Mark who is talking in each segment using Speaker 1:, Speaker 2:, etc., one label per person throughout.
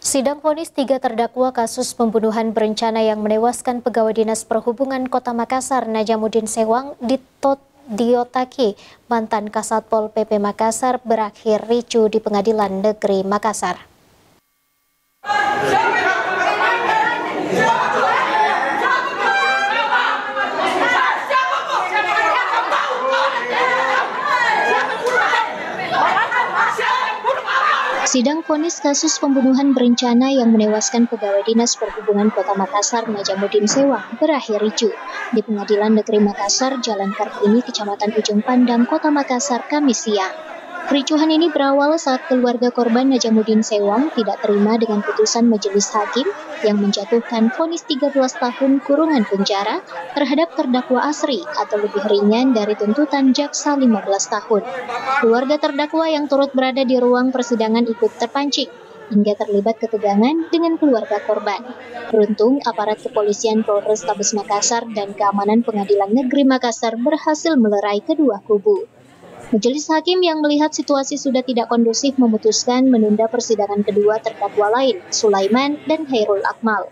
Speaker 1: Sidang vonis 3 terdakwa kasus pembunuhan berencana yang menewaskan pegawai Dinas Perhubungan Kota Makassar Najamuddin Sewang Diotaki, mantan Kasatpol PP Makassar, berakhir ricu di Pengadilan Negeri Makassar. Sidang vonis kasus pembunuhan berencana yang menewaskan pegawai Dinas Perhubungan Kota Makassar Najamuddin Sewang berakhir ricu di Pengadilan Negeri Makassar, Jalan Kartini, Kecamatan Ujung Pandang, Kota Makassar, Kamis siang. Kericuhan ini berawal saat keluarga korban Najamuddin Sewang tidak terima dengan putusan majelis hakim yang menjatuhkan vonis 13 tahun kurungan penjara terhadap terdakwa Asri atau lebih ringan dari tuntutan jaksa 15 tahun. Keluarga terdakwa yang turut berada di ruang persidangan ikut terpancing hingga terlibat ketegangan dengan keluarga korban. Beruntung, aparat kepolisian Polrestabes Makassar dan keamanan Pengadilan Negeri Makassar berhasil melerai kedua kubu. Majelis hakim yang melihat situasi sudah tidak kondusif memutuskan menunda persidangan kedua terdakwa lain, Sulaiman dan Hairul Akmal.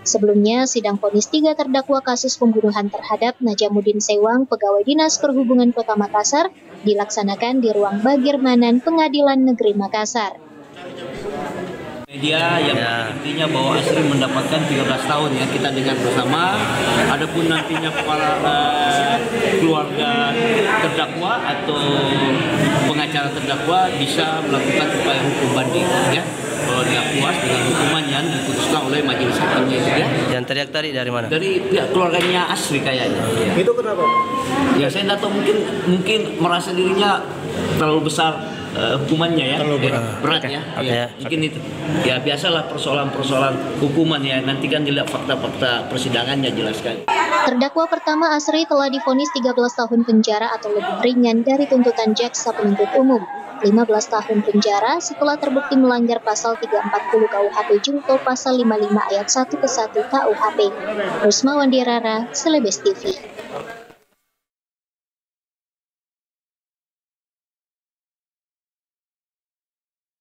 Speaker 1: Sebelumnya, sidang vonis 3 terdakwa kasus pembunuhan terhadap Najamuddin Sewang, pegawai Dinas Perhubungan Kota Makassar, dilaksanakan di ruang Bagirmanan Pengadilan Negeri Makassar.
Speaker 2: Media yang intinya bahwa Asri mendapatkan 13 tahun ya, kita dengar bersama. Adapun nantinya para keluarga terdakwa atau pengacara terdakwa bisa melakukan upaya hukum banding ya. Kalau tidak puas dengan hukuman yang diputuskan oleh majelis hakimnya itu ya.
Speaker 3: Yang teriak tadi dari mana?
Speaker 2: Dari pihak keluarganya Asri kayaknya. Ya.
Speaker 4: Itu kenapa?
Speaker 2: Ya saya tidak tahu, mungkin merasa dirinya terlalu besar hukumannya ya, berat ya. Ya, mungkin itu. Ya biasalah persoalan-persoalan hukuman ya. Nanti kan dilihat fakta-fakta persidangannya jelaskan.
Speaker 1: Terdakwa pertama Asri telah divonis 13 tahun penjara atau lebih ringan dari tuntutan jaksa penuntut umum. 15 tahun penjara setelah terbukti melanggar pasal 340 KUHP Jungto pasal 55 ayat 1 ke 1 KUHP. Rusma Wandirara, Celebes TV.